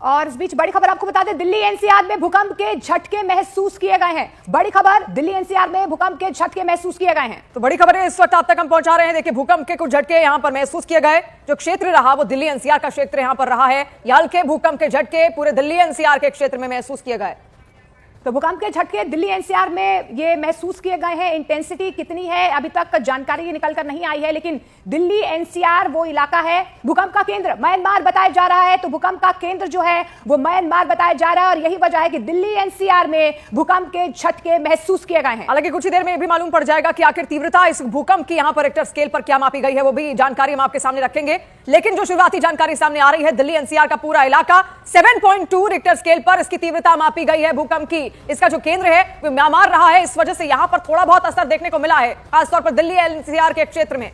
और इस बीच बड़ी खबर आपको बता दें, दिल्ली एनसीआर में भूकंप के झटके महसूस किए गए हैं। बड़ी खबर, दिल्ली एनसीआर में भूकंप के झटके महसूस किए गए हैं। तो बड़ी खबर है, इस वक्त आप तक हम पहुंचा रहे हैं। देखिए, भूकंप के कुछ झटके यहां पर महसूस किए गए। जो क्षेत्र रहा वो दिल्ली एनसीआर का क्षेत्र यहां पर रहा है। ये हल्के भूकंप के झटके पूरे दिल्ली एनसीआर के क्षेत्र में महसूस किए गए। तो भूकंप के झटके दिल्ली एनसीआर में ये महसूस किए गए हैं। इंटेंसिटी कितनी है अभी तक जानकारी निकल कर नहीं आई है, लेकिन दिल्ली एनसीआर वो इलाका है, भूकंप का केंद्र म्यांमार बताया जा रहा है। तो भूकंप का केंद्र जो है वो म्यांमार बताया जा रहा है और यही वजह है कि दिल्ली एनसीआर में भूकंप के झटके महसूस किए गए हैं। हालांकि कुछ ही देर में ये भी मालूम पड़ जाएगा कि आखिर तीव्रता इस भूकंप की यहां पर रिक्टर स्केल पर क्या मापी गई है, वो भी जानकारी हम आपके सामने रखेंगे। लेकिन जो शुरुआती जानकारी सामने आ रही है, दिल्ली एनसीआर का पूरा इलाका 7.2 रिक्टर स्केल पर इसकी तीव्रता मापी गई है भूकंप की। इसका जो केंद्र है वो म्यांमार रहा है, इस वजह से यहां पर थोड़ा बहुत असर देखने को मिला है, खासतौर पर दिल्ली एनसीआर के क्षेत्र में।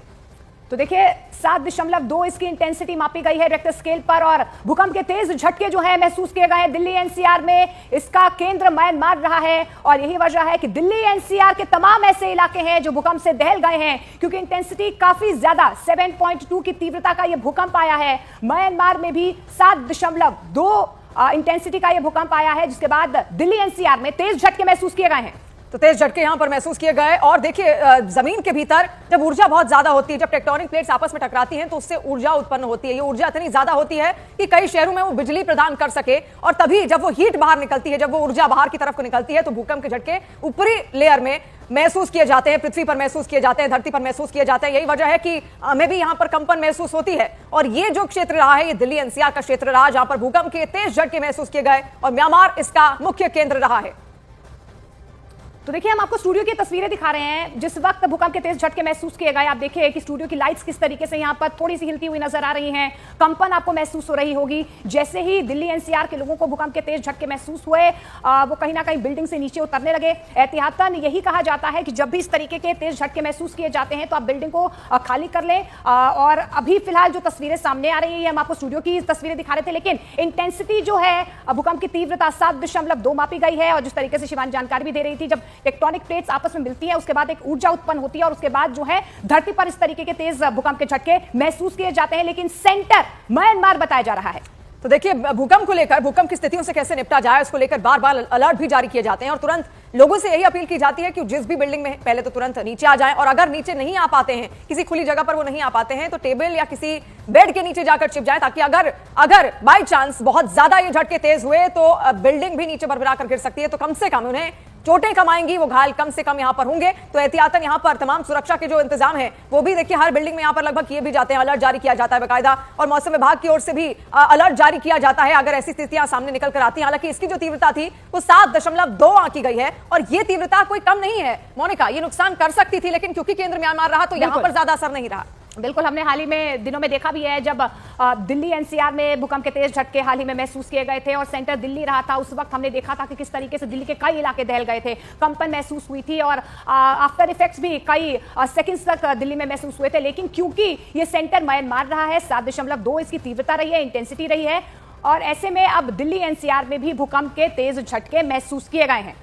तो देखिए 7.2 इसकी इंटेंसिटी मापी गई है रेक्टर स्केल पर और भूकंप के तेज झटके जो है महसूस किए गए हैं दिल्ली एनसीआर में। इसका केंद्र म्यांमार रहा है और यही वजह है कि दिल्ली एनसीआर के तमाम ऐसे इलाके हैं जो भूकंप से दहल गए हैं, क्योंकि इंटेंसिटी काफी ज्यादा 7.2 की तीव्रता का यह भूकंप आया है। म्यांमार में भी 7.2 इंटेंसिटी का यह भूकंप आया है, जिसके बाद दिल्ली एनसीआर में तेज झटके महसूस किए गए हैं। तो तेज झटके यहां पर महसूस किए गए। और देखिए, जमीन के भीतर जब ऊर्जा बहुत ज्यादा होती है, जब टेक्टोनिक प्लेट्स आपस में टकराती हैं तो उससे ऊर्जा उत्पन्न होती है। ये ऊर्जा इतनी ज्यादा होती है कि कई शहरों में वो बिजली प्रदान कर सके, और तभी जब वो हीट बाहर निकलती है, जब वो ऊर्जा बाहर की तरफ को निकलती है, तो भूकंप के झटके ऊपरी लेयर में महसूस किए जाते हैं, पृथ्वी पर महसूस किए जाते हैं, धरती पर महसूस किए जाते हैं। यही वजह है कि हमें भी यहां पर कंपन महसूस होती है। और ये जो क्षेत्र रहा है, ये दिल्ली एनसीआर का क्षेत्र रहा, जहां पर भूकंप के तेज झटके महसूस किए गए और म्यांमार इसका मुख्य केंद्र रहा है। तो देखिए, हम आपको स्टूडियो की तस्वीरें दिखा रहे हैं जिस वक्त भूकंप के तेज झटके महसूस किए गए। आप देखिए कि स्टूडियो की लाइट्स किस तरीके से यहाँ पर थोड़ी सी हिलती हुई नजर आ रही हैं, कंपन आपको महसूस हो रही होगी। जैसे ही दिल्ली एनसीआर के लोगों को भूकंप के तेज झटके महसूस हुए, वो कहीं ना कहीं बिल्डिंग से नीचे उतरने लगे। एहतियातन यही कहा जाता है कि जब भी इस तरीके के तेज झटके महसूस किए जाते हैं तो आप बिल्डिंग को खाली कर लें। और अभी फिलहाल जो तस्वीरें सामने आ रही है, हम आपको स्टूडियो की तस्वीरें दिखा रहे थे, लेकिन इंटेंसिटी जो है भूकंप की तीव्रता 7.2 मापी गई है। और जिस तरीके से शिवानी जानकारी भी दे रही थी, जब टेक्टोनिक प्लेट्स आपस में मिलती है उसके बाद एक ऊर्जा उत्पन्न होती है और उसके बाद जो है धरती पर इस तरीके के तेज भूकंप के झटके महसूस किए जाते हैं, लेकिन सेंटर म्यांमार बताया जा रहा है। तो देखिए, भूकंप को लेकर, भूकंप की स्थितियों से कैसे निपटा जाए, उसको लेकर बार बार अलर्ट भी जारी किए जाते हैं और तुरंत लोगों से यही अपील की जाती है कि जिस भी बिल्डिंग में पहले तो तुरंत नीचे आ जाएं, और अगर नीचे नहीं आ पाते हैं, किसी खुली जगह पर वो नहीं आ पाते हैं, तो टेबल या किसी बेड के नीचे जाकर छिप जाएं, ताकि अगर बाय चांस बहुत ज्यादा ये झटके तेज हुए तो बिल्डिंग भी नीचे बरबरा कर गिर सकती है। तो कम से कम उन्हें चोटें कम आएंगी, वो घायल कम से कम यहां पर होंगे। तो एहतियातन यहां पर तमाम सुरक्षा के जो इंतजाम है वो भी देखिए हर बिल्डिंग में यहां पर लगभग किए भी जाते हैं, अलर्ट जारी किया जाता है बाकायदा, और मौसम विभाग की ओर से भी अलर्ट जारी किया जाता है अगर ऐसी स्थितियां सामने निकल कर आती हैं। हालांकि इसकी जो तीव्रता थी वो 7.2 आंकी गई है और ये तीव्रता कोई कम नहीं है मोनिका, ये नुकसान कर सकती थी, लेकिन क्योंकि केंद्र म्यांमार रहा तो यहां पर ज्यादा असर नहीं रहा। बिल्कुल, हमने हाल ही में दिनों में देखा भी है जब दिल्ली एनसीआर में भूकंप के तेज झटके हाल ही में महसूस किए गए थे और सेंटर दिल्ली रहा था। उस वक्त हमने देखा था कि किस तरीके से दिल्ली के कई इलाके दहल गए थे, कंपन महसूस हुई थी और आफ्टर इफेक्ट्स भी कई सेकंड्स तक दिल्ली में महसूस हुए थे। लेकिन क्योंकि ये सेंटर म्यांमार रहा है, 7.2 इसकी तीव्रता रही है, इंटेंसिटी रही है, और ऐसे में अब दिल्ली एनसीआर में भी भूकंप के तेज झटके महसूस किए गए हैं।